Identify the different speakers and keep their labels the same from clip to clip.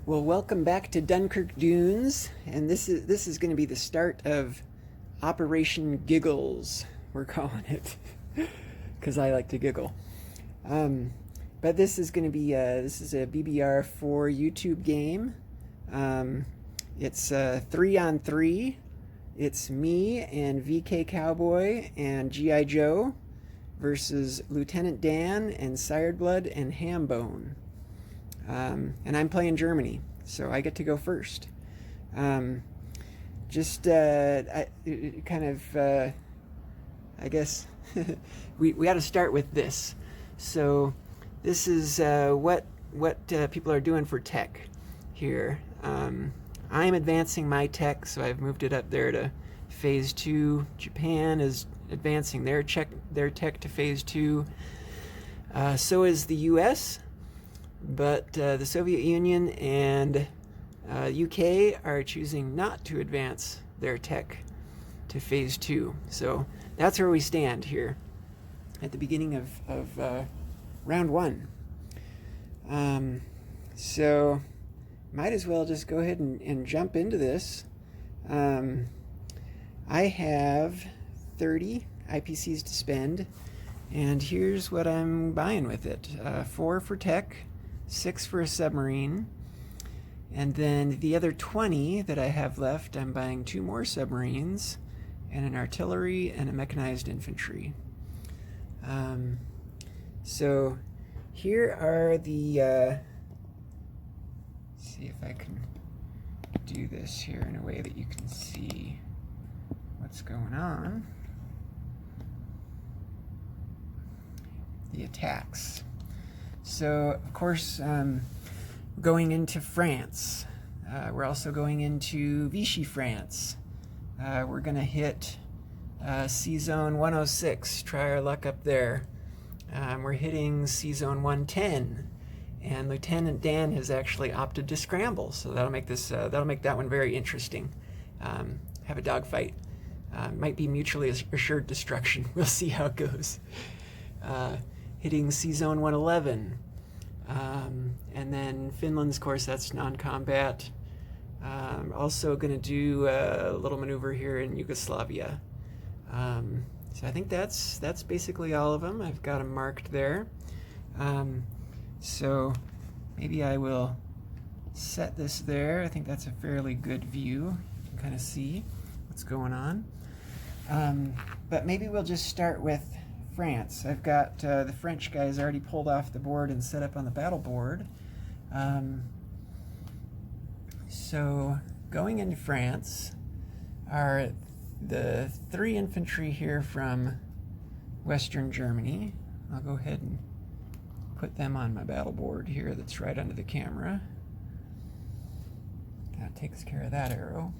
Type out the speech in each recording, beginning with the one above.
Speaker 1: Well, welcome back to Dunkirk Dunes, and this is going to be the start of Operation Giggles. We're calling it because I like to giggle. But this is going to be this is a BBR4 YouTube game. It's 3-on-3. It's me and VK Cowboy and GiJoe versus Lieutenant Dan and Siredblood and Hambone. And I'm playing Germany, so I get to go first. I guess we got to start with this. So this is what people are doing for tech here. I'm advancing my tech, so I've moved it up there to phase 2. Japan is advancing their tech to phase 2. So is the US. But the Soviet Union and UK are choosing not to advance their tech to phase 2. So that's where we stand here at the beginning of round 1. So might as well just go ahead and jump into this. I have 30 IPCs to spend, and here's what I'm buying with it. 4 for tech, 6 for a submarine, and then the other 20 that I have left, I'm buying 2 more submarines and an artillery and a mechanized infantry. So here are the see if I can do this here in a way that you can see what's going on. The attacks. So, of course, going into France. We're also going into Vichy, France. We're going to hit C-Zone 106, try our luck up there. We're hitting C-Zone 110, and Lieutenant Dan has actually opted to scramble, so that'll make that one very interesting. Have a dogfight. Might be mutually assured destruction. We'll see how it goes. Hitting C-Zone 111. And then Finland's, of course, that's non-combat. Also going to do a little maneuver here in Yugoslavia. So I think that's basically all of them. I've got them marked there. So maybe I will set this there. I think that's a fairly good view. You can kind of see what's going on. But maybe we'll just start with France. I've got the French guys already pulled off the board and set up on the battle board. So going into France are the 3 infantry here from Western Germany. I'll go ahead and put them on my battle board here that's right under the camera. That takes care of that arrow.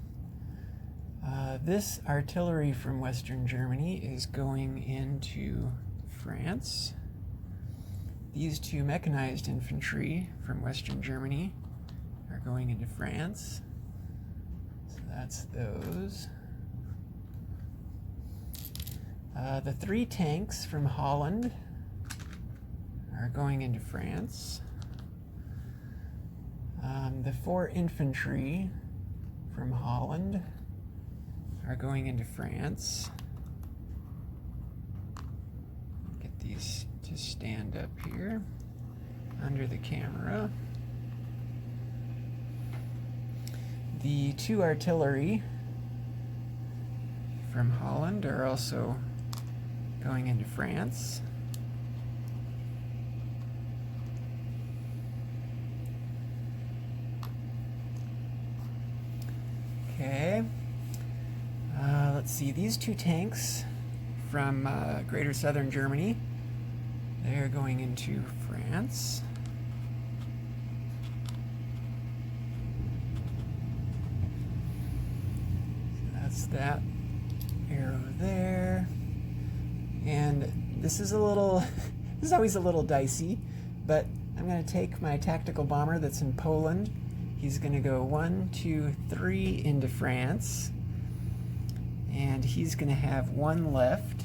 Speaker 1: This artillery from Western Germany is going into France. These 2 mechanized infantry from Western Germany are going into France. So that's those. The 3 tanks from Holland are going into France. The 4 infantry from Holland are going into France. Get these to stand up here under the camera. The 2 artillery from Holland are also going into France. Okay. Let's see, these 2 tanks from Greater Southern Germany, they're going into France. So that's that arrow there. And this is this is always a little dicey, but I'm going to take my tactical bomber that's in Poland. He's going to go 1, 2, 3 into France. And he's going to have 1 left,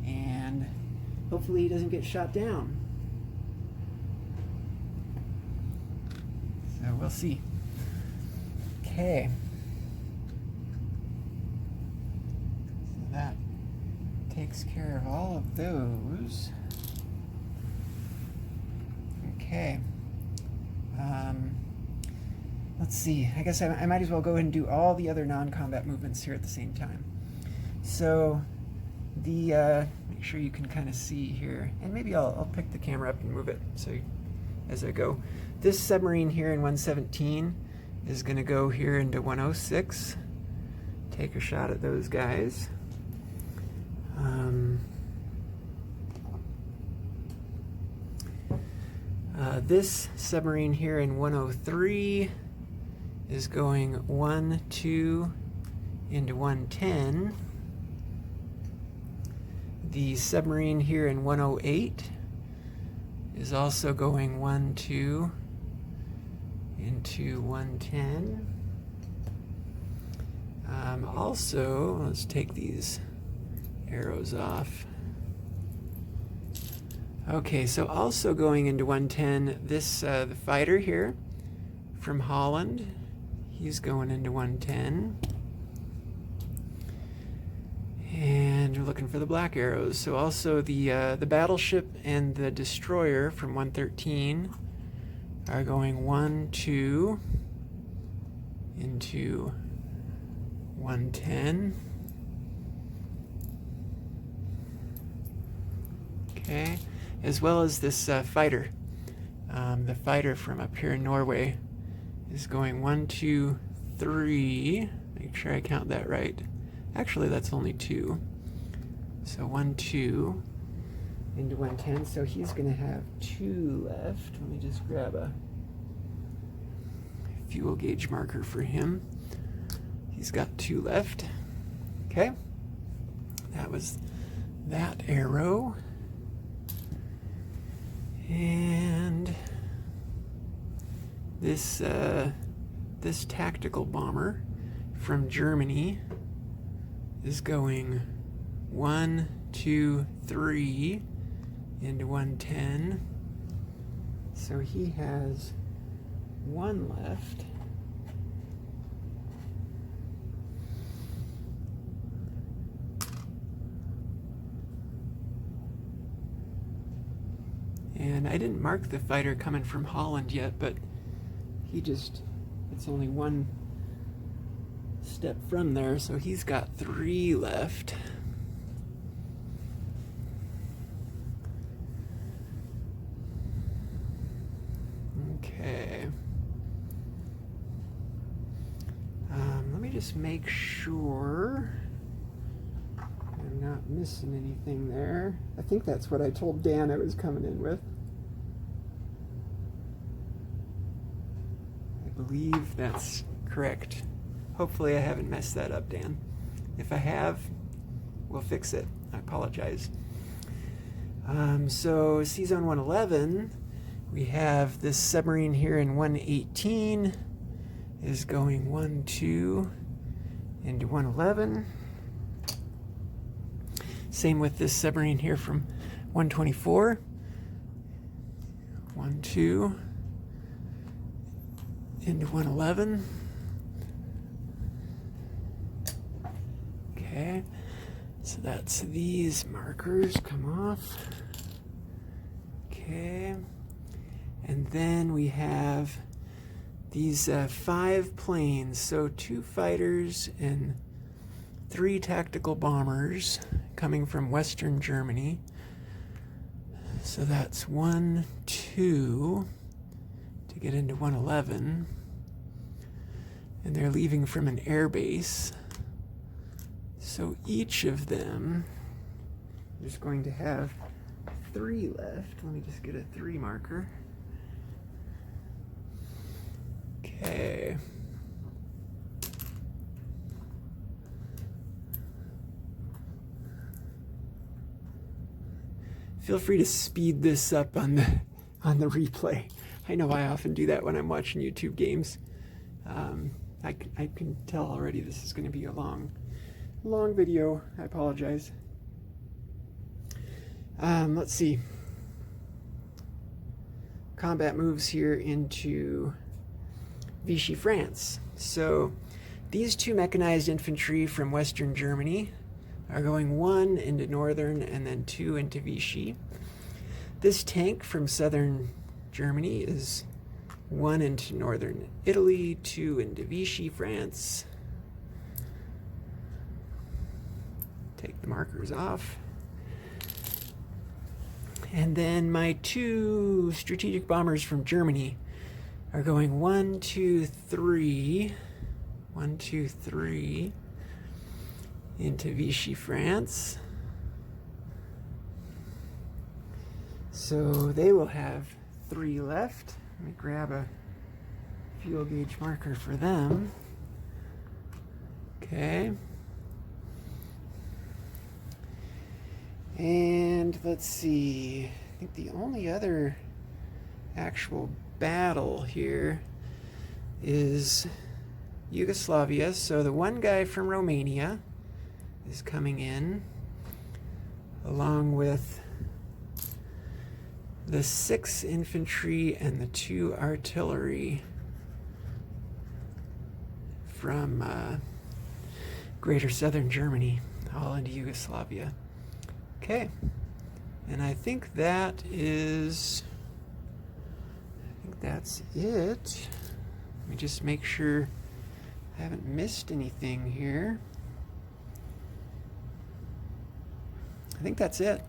Speaker 1: and hopefully he doesn't get shot down. So we'll see. Okay. So that takes care of all of those. Okay. Let's see. I guess I might as well go ahead and do all the other non-combat movements here at the same time. So the make sure you can kind of see here, and maybe I'll pick the camera up and move it so as I go. This submarine here in 117 is going to go here into 106. Take a shot at those guys. This submarine here in 103 is going 1, 2 into 110. The submarine here in 108 is also going 1, 2 into 110. Also, let's take these arrows off. Okay, so also going into 110, this the fighter here from Holland, he's going into 110. And we're looking for the black arrows. So also the battleship and the destroyer from 113 are going 1, 2 into 110. Okay, as well as this fighter. The fighter from up here in Norway is going 1, 2, 3. Make sure I count that right. Actually, that's only 2. So 1, 2 into 110. So he's going to have 2 left. Let me just grab a fuel gauge marker for him. He's got 2 left. Okay. That was that arrow. And this this tactical bomber from Germany is going 1, 2, 3 into 110. So he has 1 left. And I didn't mark the fighter coming from Holland yet, but it's only 1 step from there, so he's got 3 left. Okay. Let me just make sure I'm not missing anything there. I think that's what I told Dan I was coming in with. I believe that's correct. Hopefully I haven't messed that up, Dan. If I have, we'll fix it. I apologize. So C-Zone 111, we have this submarine here in 118 is going 1, 2 into 111. Same with this submarine here from 124. 1, 2 into 111. Okay, so that's these markers come off. Okay, and then we have these 5 planes, so 2 fighters and 3 tactical bombers coming from Western Germany. So that's 1, 2 to get into 111, and they're leaving from an air base. So each of them is going to have 3 left. Let me just get a 3 marker. Okay. Feel free to speed this up on the replay. I know I often do that when I'm watching YouTube games. I can tell already this is going to be a long video. I apologize. Let's see. Combat moves here into Vichy, France. So these two mechanized infantry from Western Germany are going 1 into Northern and then 2 into Vichy. This tank from Southern Germany is 1 into Northern Italy, 2 into Vichy, France. Take the markers off. And then my 2 strategic bombers from Germany are going 1, 2, 3. 1, 2, 3 into Vichy, France. So they will have 3 left. Let me grab a fuel gauge marker for them. Okay. And let's see. I think the only other actual battle here is Yugoslavia. So the one guy from Romania is coming in along with the 6 infantry and the 2 artillery from Greater Southern Germany, all into Yugoslavia. Okay, and I think that's it. Let me just make sure I haven't missed anything here. I think that's it.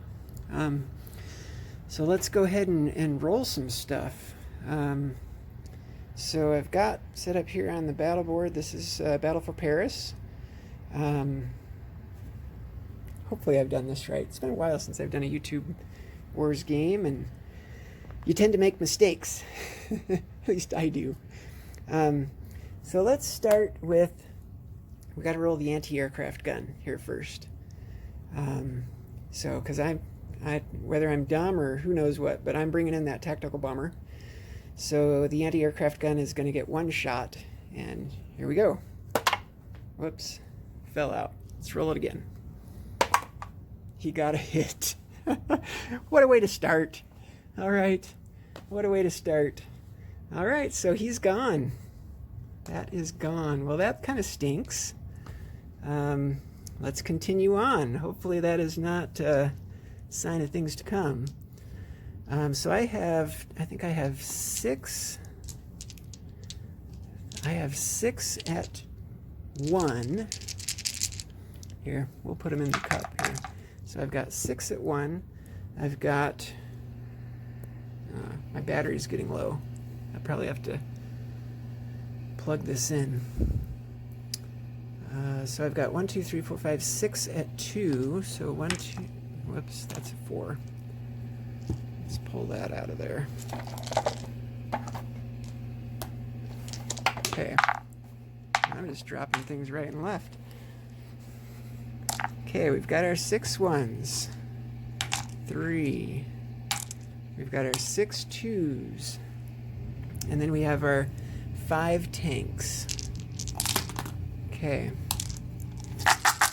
Speaker 1: So let's go ahead and roll some stuff. So I've got set up here on the battle board. This is Battle for Paris. Hopefully I've done this right. It's been a while since I've done a YouTube Wars game, and you tend to make mistakes. At least I do. So let's start with, we got to roll the anti-aircraft gun here first. So, because whether I'm dumb or who knows what, but I'm bringing in that tactical bomber. So the anti-aircraft gun is going to get 1 shot, and here we go. Whoops, fell out. Let's roll it again. He got a hit. What a way to start. All right, what a way to start. All right, so he's gone. That is gone. Well, that kind of stinks. Let's continue on. Hopefully that is not a sign of things to come. So I think I have 6. I have 6 at 1. Here, we'll put them in the cup here. So I've got 6 at 1. I've got, my battery's getting low. I probably have to plug this in. So I've got 1, 2, 3, 4, 5, 6 at 2. So 1, 2, whoops, that's a 4. Let's pull that out of there. Okay. I'm just dropping things right and left. Okay, we've got our 6 1s. 3. We've got our 6 2s. And then we have our 5 tanks. Okay.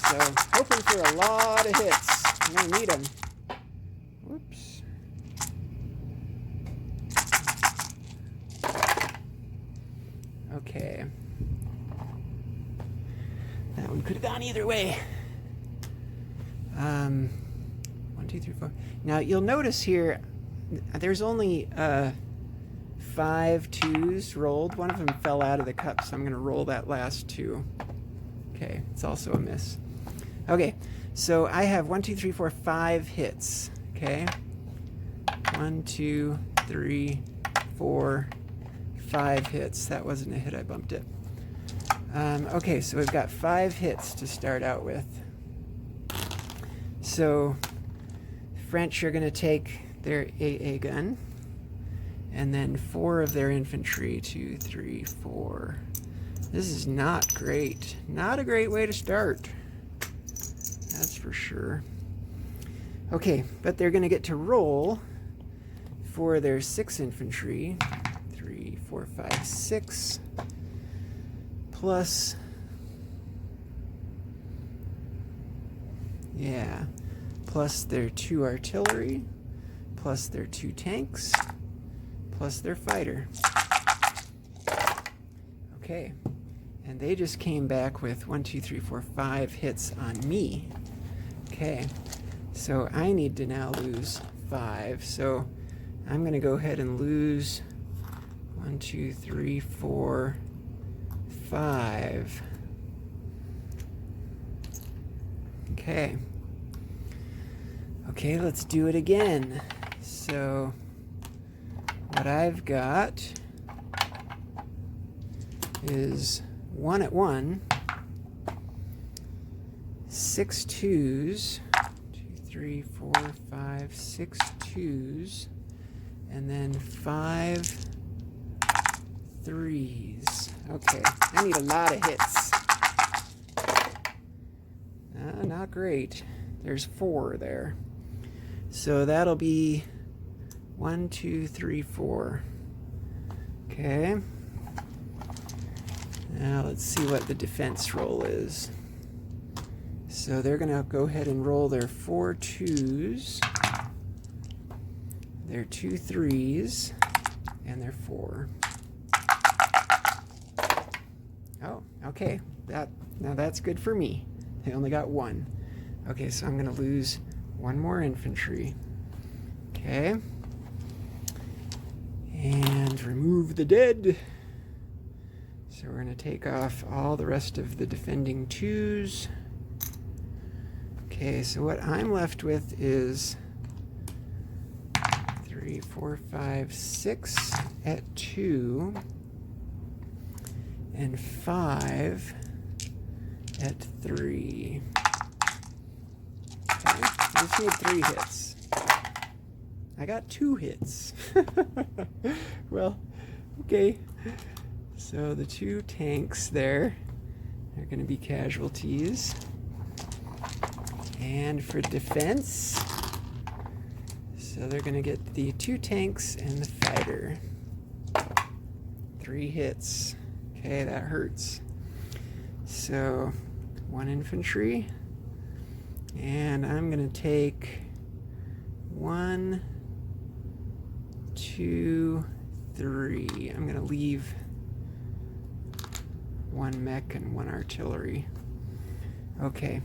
Speaker 1: So, hoping for a lot of hits. I'm going to need them. Whoops. Okay. That one could have gone either way. 1, 2, 3, 4. Now, you'll notice here, there's only 5 2s rolled. One of them fell out of the cup, so I'm going to roll that last 2. Okay, it's also a miss. Okay, so I have 1, 2, 3, 4, 5 hits. Okay, 1, 2, 3, 4, 5 hits. That wasn't a hit, I bumped it. Okay, so we've got 5 hits to start out with. So French are going to take their AA gun, and then 4 of their infantry. 2, 3, 4. This is not great. Not a great way to start. That's for sure. Okay, but they're going to get to roll for their 6 infantry. 3, 4, 5, 6. Plus, yeah, plus their 2 artillery, plus their 2 tanks, plus their fighter. Okay. And they just came back with 1, 2, 3, 4, 5 hits on me. Okay. So I need to now lose 5. So I'm going to go ahead and lose 1, 2, 3, 4, 5. Okay. Okay, let's do it again. So what I've got is 1 at 1, 6 2s, 2, 3, 4, 5, 6 2s, and then 5 3s. Okay, I need a lot of hits. Not great. There's 4 there. So that'll be 1, 2, 3, 4. Okay. Now let's see what the defense roll is. So they're going to go ahead and roll their 4 2s, their 2 3s, and their 4. Oh, okay. Now that's good for me. They only got 1. Okay, so I'm going to lose 1 more infantry. Okay. And remove the dead. So we're going to take off all the rest of the defending 2s. Okay, so what I'm left with is 3, 4, 5, 6 at 2, and 5 at 3. Okay, I just need 3 hits. I got 2 hits. Well, okay. So the 2 tanks there are going to be casualties. And for defense, so they're going to get the 2 tanks and the fighter. 3 hits. Okay, that hurts. So 1 infantry. And I'm going to take 1, 2, 3. I'm going to leave 1 mech and 1 artillery. Okay.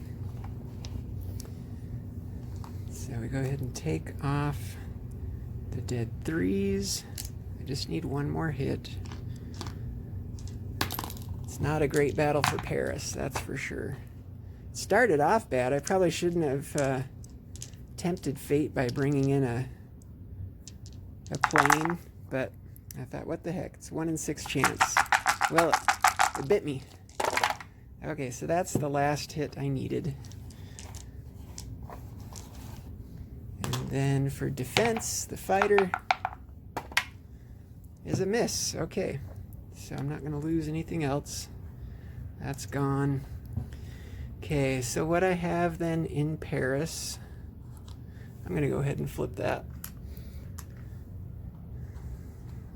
Speaker 1: So we go ahead and take off the dead 3s. I just need 1 more hit. It's not a great battle for Paris, that's for sure. It started off bad. I probably shouldn't have tempted fate by bringing in a plane, but I thought, what the heck? It's 1 in 6 chance. Well, it bit me. Okay, so that's the last hit I needed. And then for defense, the fighter is a miss. Okay, so I'm not going to lose anything else. That's gone. Okay, so what I have then in Paris, I'm going to go ahead and flip that.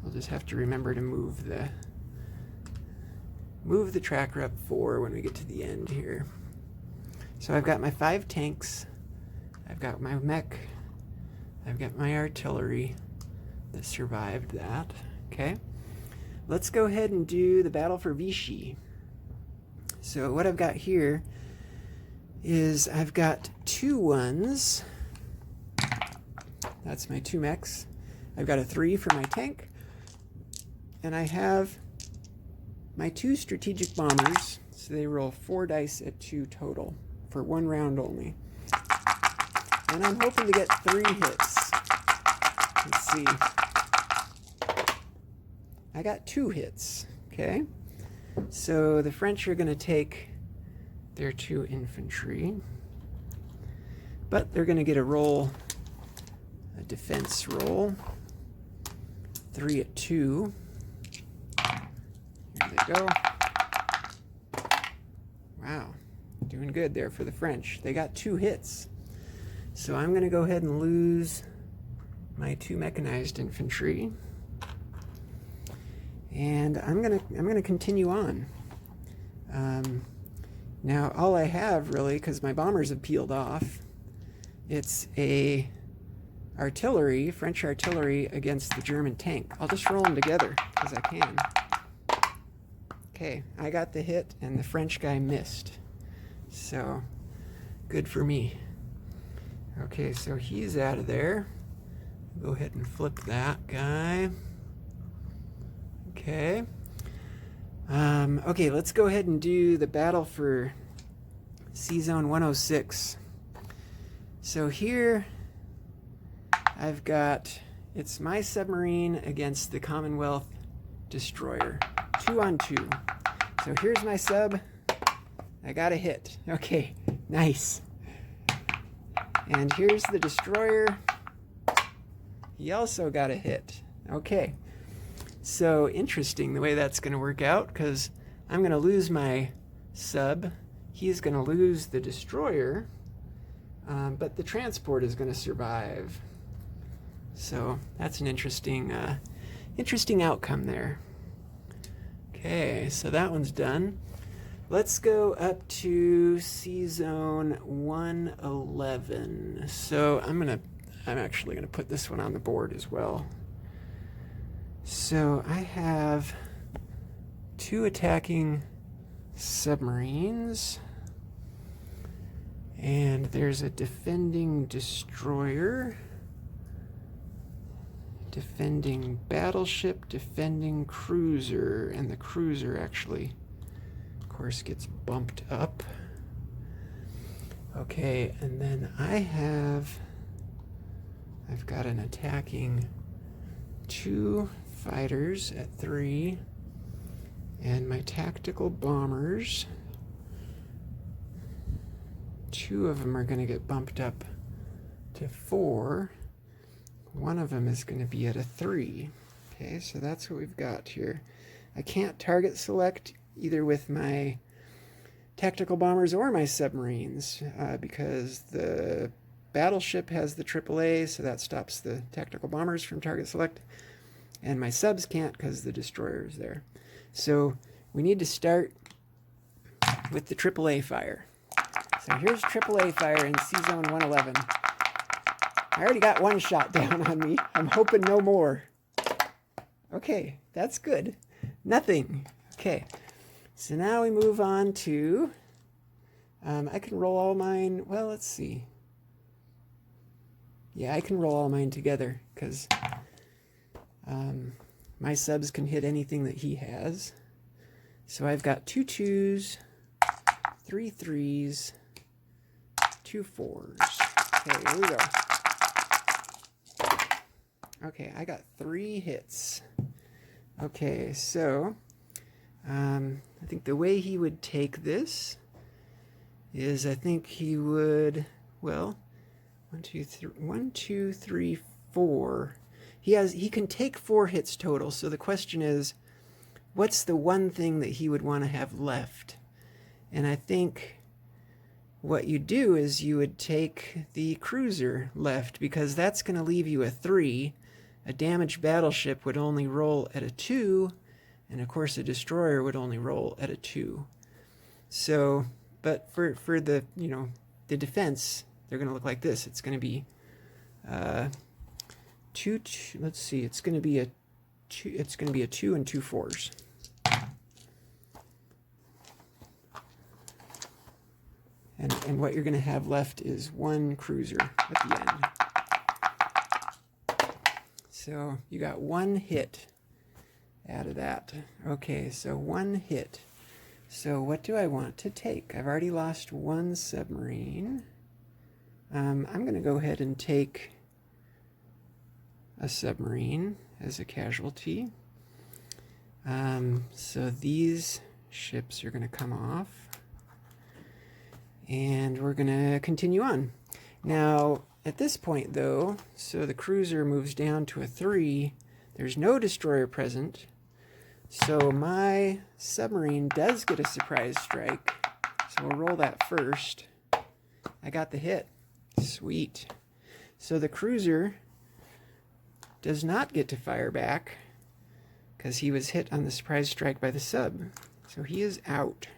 Speaker 1: I'll just have to remember to move the tracker up 4 when we get to the end here. So I've got my 5 tanks, I've got my mech, I've got my artillery that survived that. Okay, let's go ahead and do the battle for Vichy. So what I've got here is I've got 2 1s. That's my 2 mechs. I've got a 3 for my tank. And I have my 2 strategic bombers. So they roll 4 dice at 2 total for 1 round only. And I'm hoping to get 3 hits. Let's see. I got 2 hits. Okay. So the French are going to take their 2 infantry. But they're going to get a roll, a defense roll. 3 at 2. Here they go. Wow. Doing good there for the French. They got 2 hits. So I'm going to go ahead and lose my 2 mechanized infantry. And I'm gonna continue on. Now all I have really, because my bombers have peeled off, it's a artillery, French artillery against the German tank. I'll just roll them together because I can. Okay, I got the hit and the French guy missed. So, good for me. Okay, so he's out of there. Go ahead and flip that guy. Okay. Okay, let's go ahead and do the battle for C-Zone 106. So here, I've got, it's my submarine against the Commonwealth destroyer. 2-on-2. So here's my sub. I got a hit. Okay, nice. And here's the destroyer. He also got a hit. Okay. So interesting the way that's going to work out, because I'm going to lose my sub. He's going to lose the destroyer. But the transport is going to survive. So that's an interesting outcome there. Okay, so that one's done. Let's go up to C-Zone 111. So I'm actually gonna put this one on the board as well. So I have 2 attacking submarines, and there's a defending destroyer, defending battleship, defending cruiser, and the cruiser actually, of course, gets bumped up. Okay, and then I've got an attacking 2 fighters at 3, and my tactical bombers, 2 of them are going to get bumped up to 4. One of them is going to be at a 3. Okay, so that's what we've got here. I can't target select either with my tactical bombers or my submarines because the battleship has the AAA, so that stops the tactical bombers from target select. And my subs can't because the destroyer is there. So we need to start with the AAA fire. So here's AAA fire in C-Zone 111. I already got 1 shot down on me. I'm hoping no more. Okay, that's good. Nothing. Okay, so now we move on to... I can roll all mine... Well, let's see. Yeah, I can roll all mine together, because my subs can hit anything that he has. So I've got 2 2s, 3 3s, 2 4s. Okay, here we go. Okay, I got 3 hits. Okay, so I think the way he would take this is I think he would, well, 1 2 3 4. He can take 4 hits total. So the question is, what's the one thing that he would want to have left? And I think what you do is you would take the cruiser left, because that's going to leave you a 3. A damaged battleship would only roll at a 2, and of course a destroyer would only roll at a 2. So, but for the, the defense, they're going to look like this. It's going to be 2, let's see, it's going to be a 2 and 2 4s. And what you're going to have left is 1 cruiser at the end. So you got 1 hit out of that. Okay, so 1 hit. So what do I want to take? I've already lost 1 submarine. I'm going to go ahead and take a submarine as a casualty. So these ships are going to come off. And we're going to continue on. Now, at this point, though, so the cruiser moves down to a 3. There's no destroyer present. So my submarine does get a surprise strike. So we'll roll that first. I got the hit. Sweet. So the cruiser does not get to fire back because he was hit on the surprise strike by the sub. So he is out.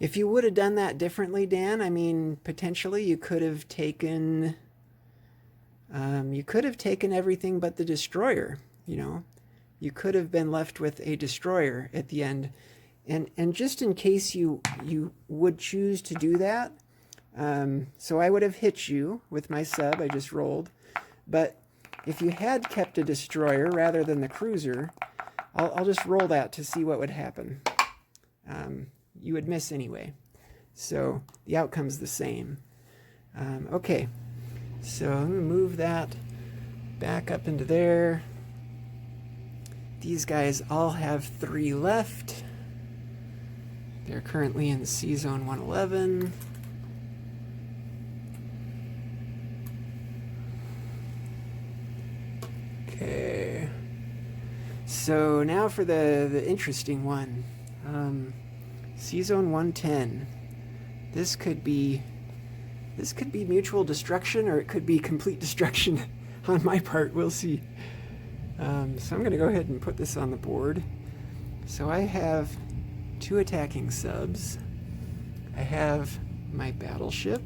Speaker 1: If you would have done that differently, Dan, I mean, potentially you could have taken everything but the destroyer, You you could have been left with a destroyer at the end. And just in case you would choose to do that, so I would have hit you with my sub I just rolled. But if you had kept a destroyer rather than the cruiser, I'll just roll that to see what would happen. You would miss anyway. So the outcome's the same. Okay, so I'm going to move that back up into there. These guys all have 3 left. They're currently in C zone 111. Okay. So now for the interesting one. C zone 110. This could be mutual destruction, or it could be complete destruction on my part. We'll see. So I'm going to go ahead and put this on the board. So I have 2 attacking subs. I have my battleship.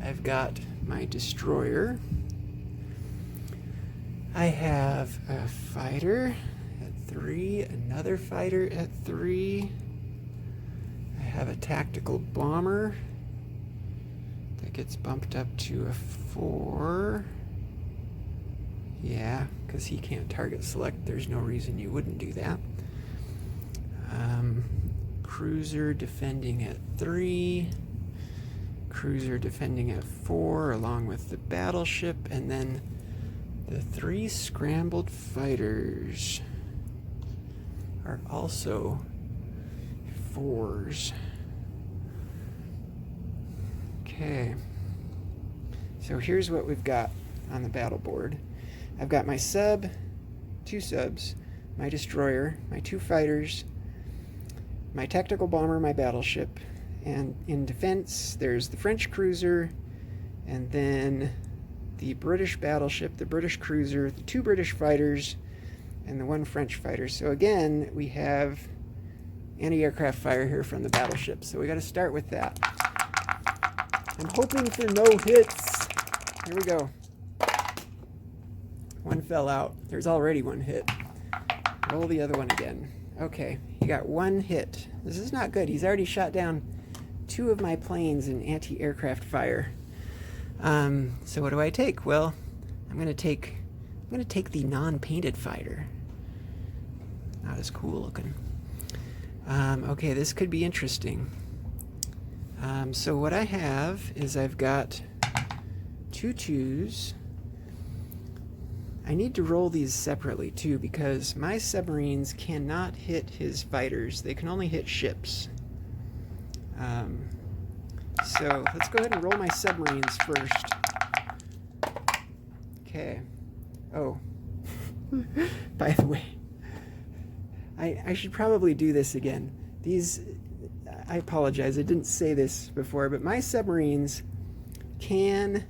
Speaker 1: I've got my destroyer. I have a fighter at 3, another fighter at 3. I have a tactical bomber that gets bumped up to a 4. Yeah, because he can't target select. There's no reason you wouldn't do that. Cruiser defending at 3. Cruiser defending at 4, along with the battleship. And then the 3 scrambled fighters are also 4s. Okay. So here's what we've got on the battle board. I've got my sub, 2 subs, my destroyer, my 2 fighters, my tactical bomber, my battleship, and in defense there's the French cruiser, and then the British battleship, the British cruiser, the 2 British fighters, and the 1 French fighter. So again, we have anti-aircraft fire here from the battleship, so we got to start with that. I'm hoping for no hits. Here we go. 1 fell out. There's already 1 hit. Roll the other one again. Okay, he got 1 hit. This is not good. He's already shot down 2 of my planes in anti-aircraft fire. So what do I take? Well, I'm gonna take the non-painted fighter. Not as cool looking. Okay, this could be interesting. So what I have is I've got 2 2s. I need to roll these separately too, because my submarines cannot hit his fighters. They can only hit ships. So let's go ahead and roll my submarines first. Okay. Oh. By the way, I should probably do this again. I apologize, I didn't say this before, but my submarines can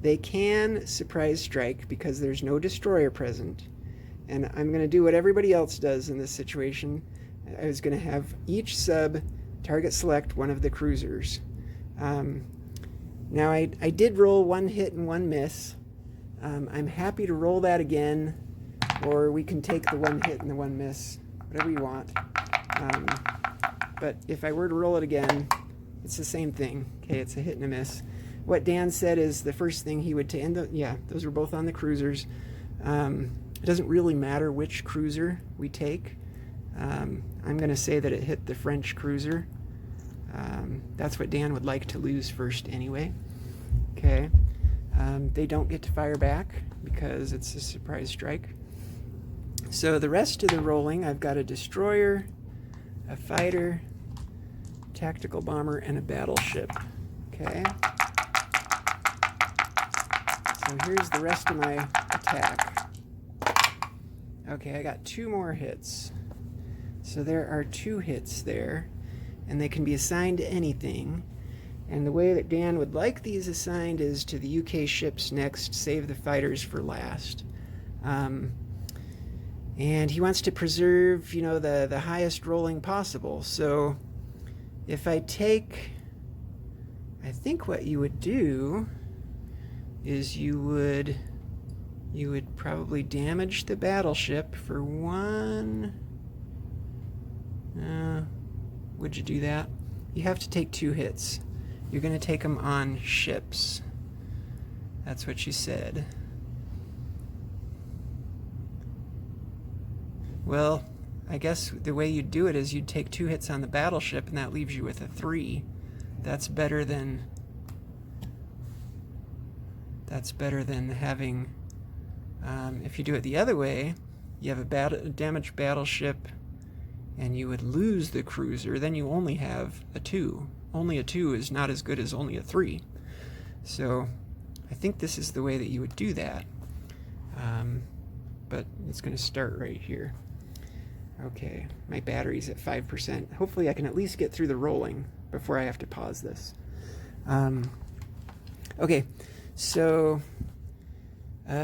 Speaker 1: they can surprise strike because there's no destroyer present. And I'm going to do what everybody else does in this situation. I was going to have each sub target select one of the cruisers. Now I did roll 1 hit and 1 miss. I'm happy to roll that again, or we can take the 1 hit and the 1 miss, whatever you want. But if I were to roll it again, it's the same thing. Okay, it's a hit and a miss. What Dan said is the first thing he would take, and yeah, those were both on the cruisers. It doesn't really matter which cruiser we take. I'm going to say that it hit the French cruiser. That's what Dan would like to lose first anyway. Okay. They don't get to fire back because it's a surprise strike. So the rest of the rolling, I've got a destroyer, a fighter, tactical bomber, and a battleship. Okay. So here's the rest of my attack. Okay, I got 2 more hits. So there are 2 hits there, and they can be assigned to anything. And the way that Dan would like these assigned is to the UK ships next, save the fighters for last. And he wants to preserve, you know, the highest rolling possible. So if I think what you would do is you would you would probably damage the battleship for one. Would you do that? You have to take 2 hits. You're going to take them on ships. That's what she said. Well, I guess the way you'd do it is you'd take 2 hits on the battleship, and that leaves you with a 3. That's better than having, if you do it the other way, you have a damaged battleship and you would lose the cruiser, then you only have a 2. Only a 2 is not as good as only a 3. So I think this is the way that you would do that. But it's going to start right here. Okay, my battery's at 5%. Hopefully I can at least get through the rolling before I have to pause this. Okay, so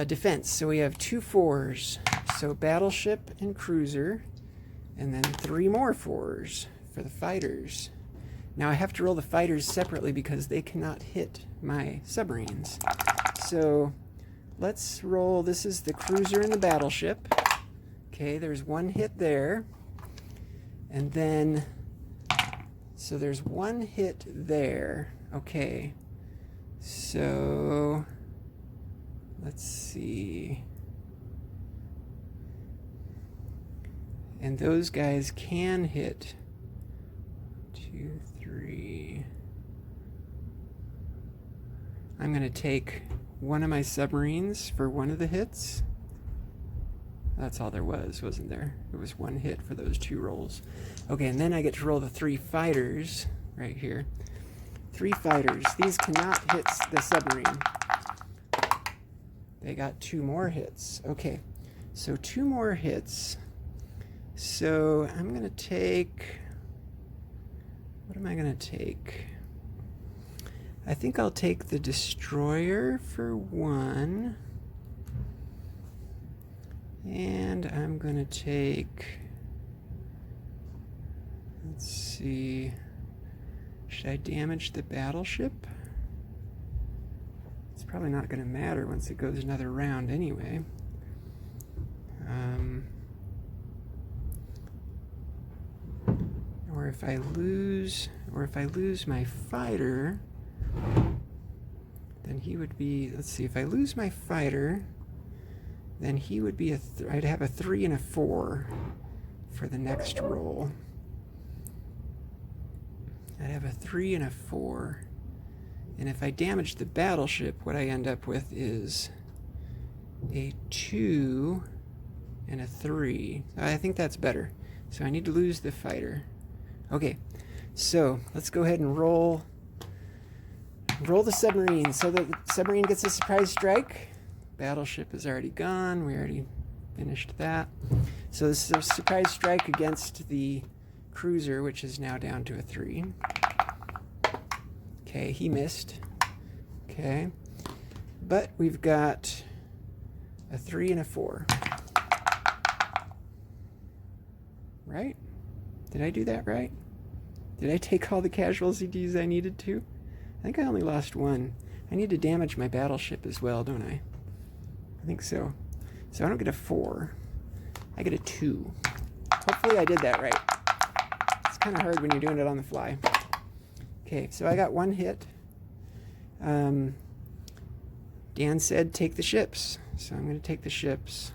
Speaker 1: defense. So we have 2 4s. So battleship and cruiser, and then 3 more 4s for the fighters. Now I have to roll the fighters separately because they cannot hit my submarines. So let's roll. This is the cruiser and the battleship. Okay, there's 1 hit there. And then, so there's 1 hit there. Okay, so let's see. And those guys can hit 2, 3. I'm going to take one of my submarines for one of the hits. That's all there was, wasn't there? It was 1 hit for those 2 rolls. Okay, and then I get to roll the 3 fighters right here. 3 fighters. These cannot hit the submarine. They got 2 more hits. Okay, so 2 more hits. So I'm going to take... What am I going to take? I think I'll take the destroyer for 1. And I'm going to take, let's see, should I damage the battleship? It's probably not going to matter once it goes another round anyway. Or if I lose my fighter, then he would be, let's see, if I lose my fighter, then he would be I'd have a 3 and a 4 for the next roll. I'd have a 3 and a 4. And if I damage the battleship, what I end up with is a 2 and a 3. I think that's better. So I need to lose the fighter. Okay, so let's go ahead and roll the submarine. So the submarine gets a surprise strike. Battleship is already gone. We already finished that. So this is a surprise strike against the cruiser, which is now down to a 3. Okay, he missed. Okay, but we've got a 3 and a 4. Right? Did I do that right? Did I take all the casualties I needed to? I think I only lost 1. I need to damage my battleship as well, don't I? I think so. So I don't get a 4. I get a 2. Hopefully I did that right. It's kind of hard when you're doing it on the fly. Okay, so I got 1 hit. Dan said take the ships. So I'm going to take the ships.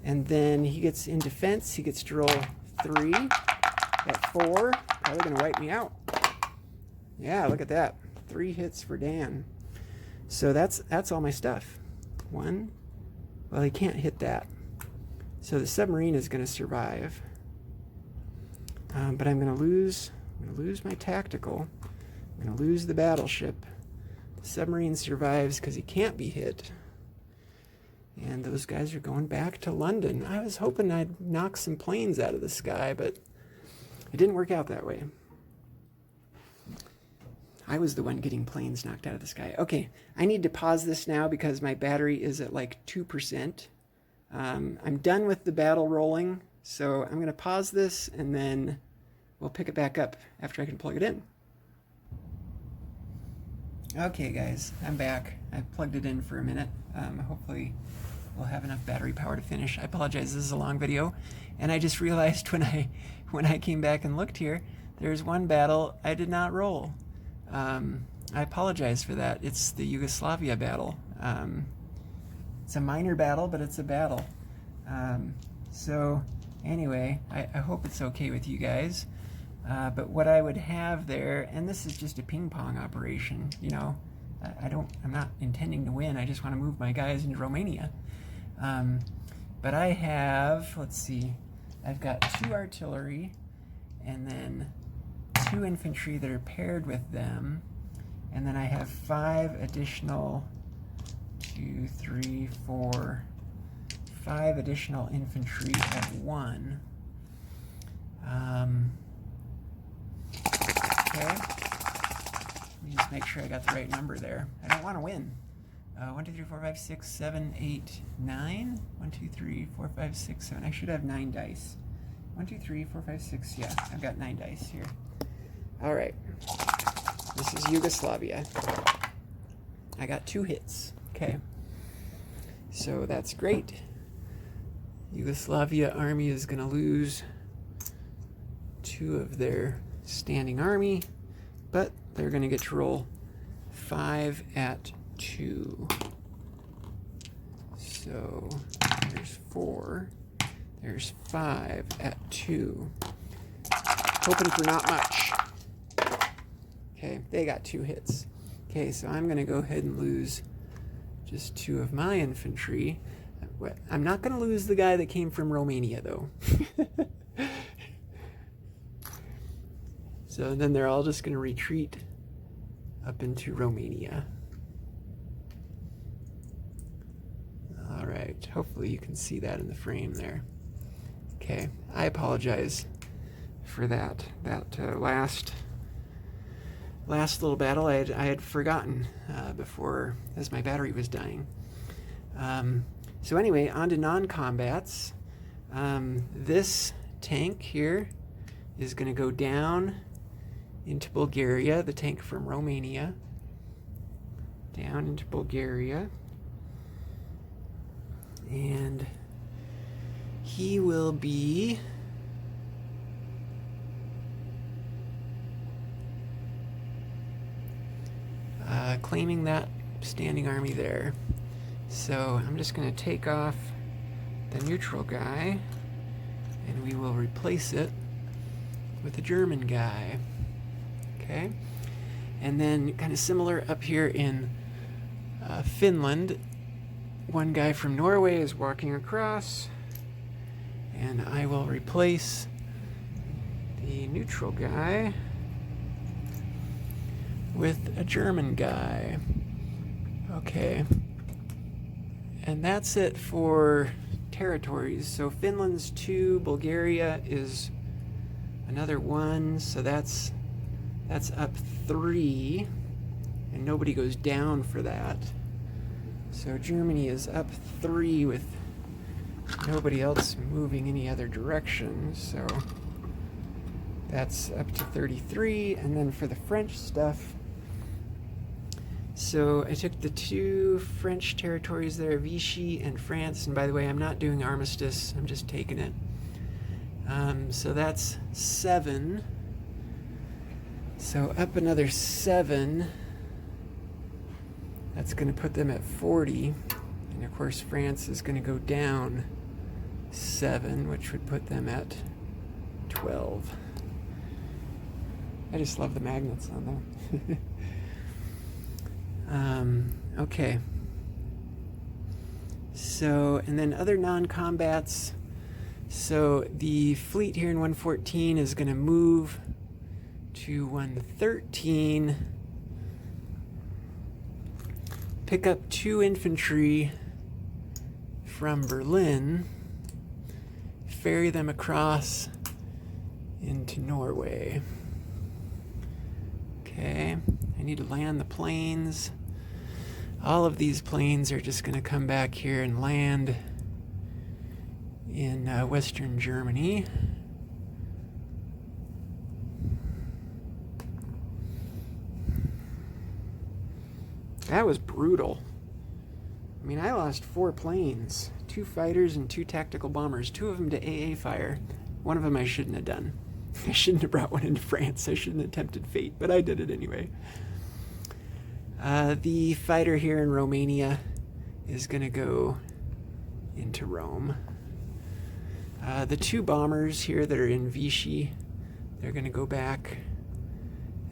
Speaker 1: And then he gets in defense. He gets to roll 3. At 4. Probably going to wipe me out. Yeah, look at that. 3 hits for Dan. So that's all my stuff. 1. Well, he can't hit that. So the submarine is going to survive. But I'm going to lose my tactical. I'm going to lose the battleship. The submarine survives because he can't be hit. And those guys are going back to London. I was hoping I'd knock some planes out of the sky, but it didn't work out that way. I was the one getting planes knocked out of the sky. Okay, I need to pause this now because my battery is at like 2%. I'm done with the battle rolling, so I'm going to pause this and then we'll pick it back up after I can plug it in. Okay, guys, I'm back. I plugged it in for a minute. Hopefully we'll have enough battery power to finish. I apologize, this is a long video, and I just realized when I came back and looked here, there's one battle I did not roll. I apologize for that. It's the Yugoslavia battle. It's a minor battle, but it's a battle. So anyway, I hope it's okay with you guys. But what I would have there, and this is just a ping pong operation, you know, I'm not intending to win. I just want to move my guys into Romania. But I have, let's see, I've got 2 artillery and then 2 infantry that are paired with them. And then I have 5 additional, 2, 3, 4, 5 additional infantry at 1. Okay. Let me just make sure I got the right number there. I don't want to win. 1, 2, 3, 4, 5, 6, 7, 8, 9. 1, 2, 3, 4, 5, 6, 7. I should have 9 dice. 1, 2, 3, 4, 5, 6. Yeah, I've got 9 dice here. All right. This is Yugoslavia. I got 2 hits. Okay. So that's great. Yugoslavia army is going to lose 2 of their standing army, but they're going to get to roll 5 at 2. So there's 4. There's 5 at 2. Hoping for not much. Okay, they got 2 hits. Okay, so I'm going to go ahead and lose just 2 of my infantry. I'm not going to lose the guy that came from Romania, though. So then they're all just going to retreat up into Romania. All right, hopefully you can see that in the frame there. Okay, I apologize for that last little battle. I had forgotten before, as my battery was dying. So anyway, on to non-combats. This tank here is going to go down into Bulgaria, the tank from Romania. Down into Bulgaria. And he will be claiming that standing army there. So I'm just going to take off the neutral guy and we will replace it with a German guy. Okay, and then kind of similar up here in Finland, one guy from Norway is walking across, and I will replace the neutral guy with a German guy. Okay, and that's it for territories. So Finland's 2, Bulgaria is another 1, so that's up 3, and nobody goes down for that. So Germany is up 3 with nobody else moving any other direction. So that's up to 33. And then for the French stuff, so I took the 2 French territories there, Vichy and France. And by the way, I'm not doing armistice, I'm just taking it. So that's 7. So up another 7, that's going to put them at 40, and of course France is going to go down 7, which would put them at 12. I just love the magnets on there. Okay. So, and then other non-combats. So the fleet here in 114 is going to move to 113, pick up 2 infantry from Berlin, ferry them across into Norway. Okay, I need to land the planes. All of these planes are just going to come back here and land in Western Germany. That was brutal. I mean, I lost 4 planes, 2 fighters and 2 tactical bombers, 2 of them to AA fire. One of them I shouldn't have done. I shouldn't have brought one into France. I shouldn't have tempted fate, but I did it anyway. The fighter here in Romania is going to go into Rome. The 2 bombers here that are in Vichy, they're going to go back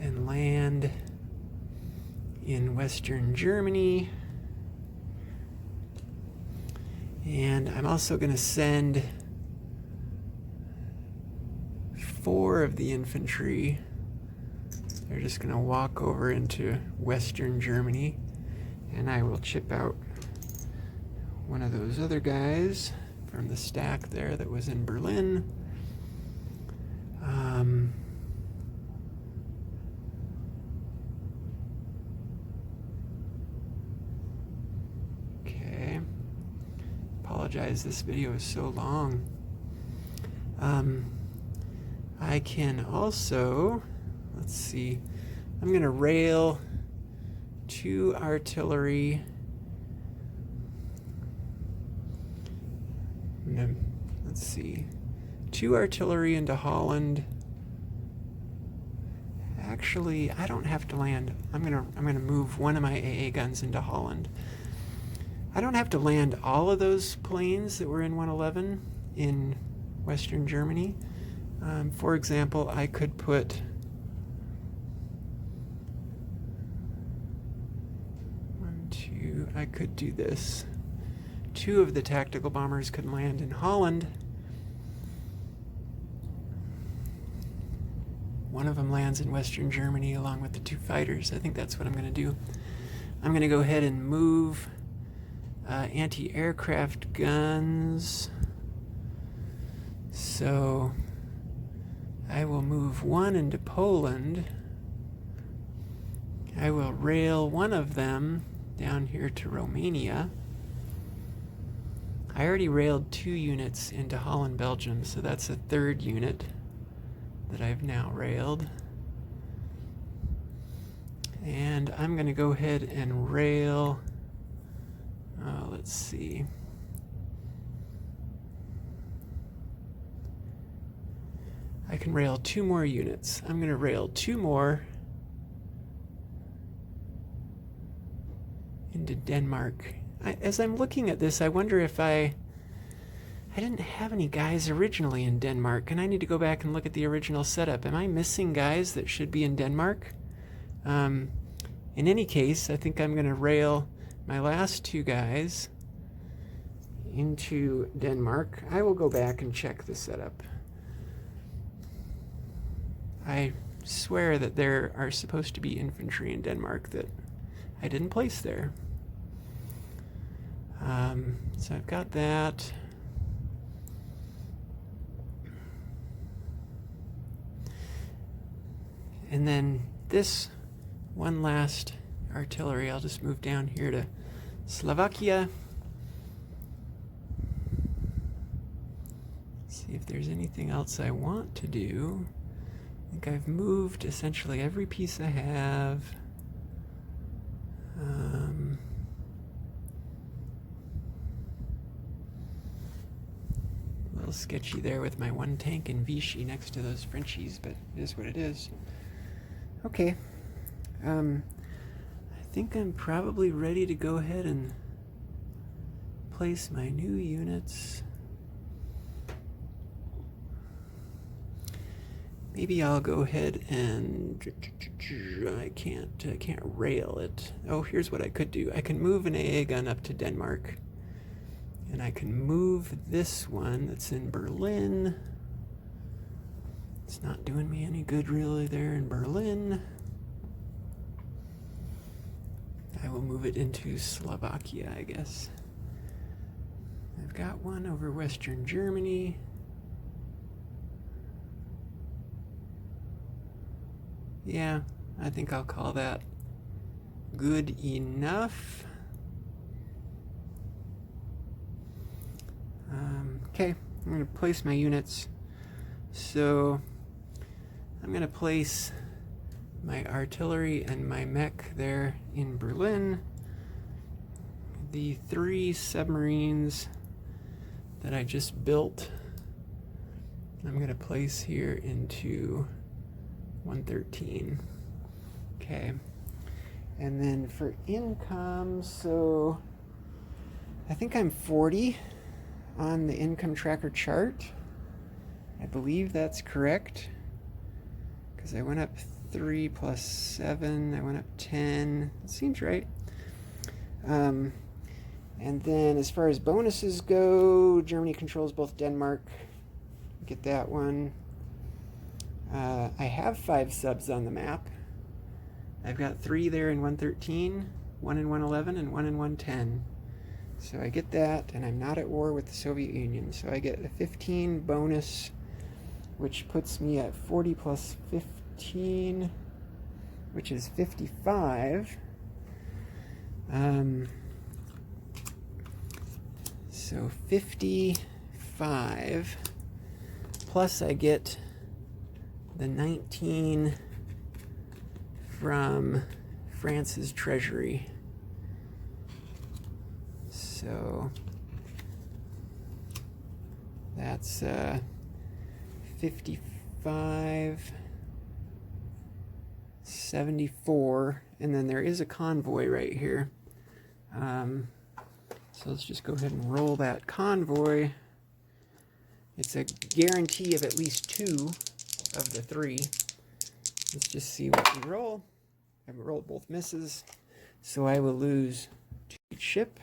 Speaker 1: and land in Western Germany. And I'm also going to send 4 of the infantry. They're just going to walk over into Western Germany, and I will chip out one of those other guys from the stack there that was in Berlin. Okay. Apologize, this video is so long. I can also, let's see, I'm going to rail 2 artillery. Let's see, 2 artillery into Holland. Actually, I don't have to land. I'm gonna move one of my AA guns into Holland. I don't have to land all of those planes that were in 111 in Western Germany. For example, I could put I could do this. 2 of the tactical bombers could land in Holland. One of them lands in Western Germany along with the 2 fighters. I think that's what I'm going to do. I'm going to go ahead and move anti-aircraft guns. So I will move 1 into Poland. I will rail 1 of them down here to Romania. I already railed 2 units into Holland, Belgium, so that's a 3rd unit that I've now railed. And I'm going to go ahead and rail, let's see. I can rail 2 more units. I'm going to rail 2 more into Denmark. As I'm looking at this, I wonder if I didn't have any guys originally in Denmark, and I need to go back and look at the original setup. Am I missing guys that should be in Denmark? In any case, I think I'm going to rail my last 2 guys into Denmark. I will go back and check the setup. I swear that there are supposed to be infantry in Denmark that I didn't place there. So I've got that. And then this one last artillery, I'll just move down here to Slovakia. See if there's anything else I want to do. I think I've moved essentially every piece I have. A little sketchy there with my 1 tank in Vichy next to those Frenchies, but it is what it is. Okay. I think I'm probably ready to go ahead and place my new units. Maybe I'll go ahead and I can't rail it. Oh, here's what I could do. I can move an AA gun up to Denmark, and I can move this one that's in Berlin. It's not doing me any good really there in Berlin. I will move it into Slovakia, I guess. I've got one over Western Germany. Yeah, I think I'll call that good enough. Okay, I'm going to place my units. So I'm going to place my artillery and my mech there in Berlin. The 3 submarines that I just built, I'm going to place here into 113. Okay. And then for income, so I think I'm 40 on the income tracker chart. I believe that's correct, because I went up 3 plus 7, I went up 10. It seems right. And then as far as bonuses go, Germany controls both Denmark. Get that one. I have 5 subs on the map. I've got 3 there in 113, 1 in 111, and 1 in 110. So I get that, and I'm not at war with the Soviet Union. So I get a 15 bonus, which puts me at 40 plus 15, which is 55. So 55, plus I get the 19 from France's treasury. So that's 55, 74, and then there is a convoy right here. So let's just go ahead and roll that convoy. It's a guarantee of at least 2 of the 3. Let's just see what we roll. I've rolled both misses, so I will lose 2 each ship.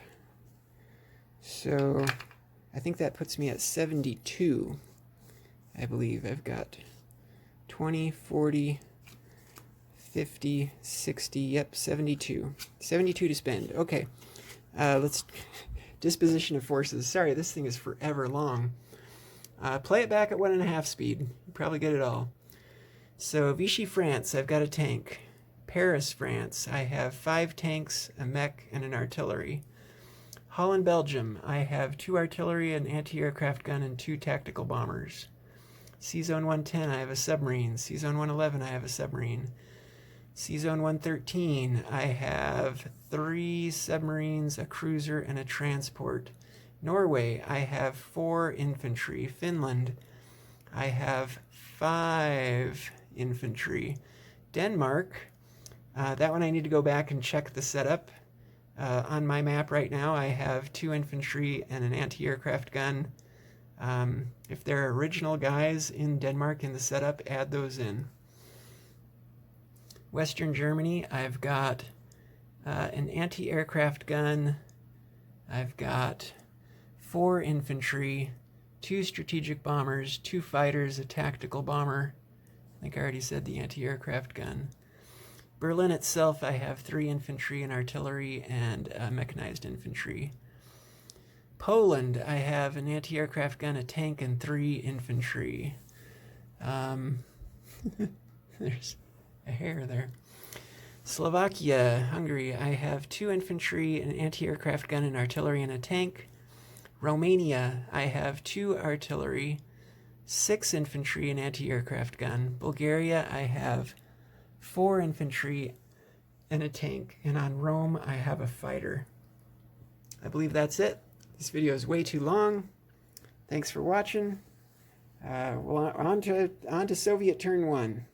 Speaker 1: So I think that puts me at 72. I believe I've got 20, 40, 50, 60, yep, 72. 72 to spend. Okay, let's disposition of forces. Sorry, this thing is forever long. Play it back at 1.5 speed. You probably get it all. So Vichy, France, I've got a tank. Paris, France, I have 5 tanks, a mech, and an artillery. Holland, Belgium, I have 2 artillery, an anti-aircraft gun, and 2 tactical bombers. C-Zone 110, I have a submarine. C-Zone 111, I have a submarine. C-Zone 113, I have 3 submarines, a cruiser, and a transport. Norway, I have 4 infantry. Finland, I have 5 infantry. Denmark, that one I need to go back and check the setup. On my map right now, I have 2 infantry and an anti-aircraft gun. If there are original guys in Denmark in the setup, add those in. Western Germany, I've got an anti-aircraft gun. I've got 4 infantry, 2 strategic bombers, 2 fighters, a tactical bomber. I think I already said the anti-aircraft gun. Berlin itself, I have 3 infantry and artillery and mechanized infantry. Poland, I have an anti-aircraft gun, a tank, and 3 infantry. There's a hair there. Slovakia, Hungary, I have 2 infantry, an anti-aircraft gun, an artillery, and a tank. Romania, I have 2 artillery, 6 infantry, an anti-aircraft gun. Bulgaria, I have 4 infantry and a tank. And on Rome, I have a fighter. I believe that's it. This video is way too long. Thanks for watching. Well, on to Soviet turn 1.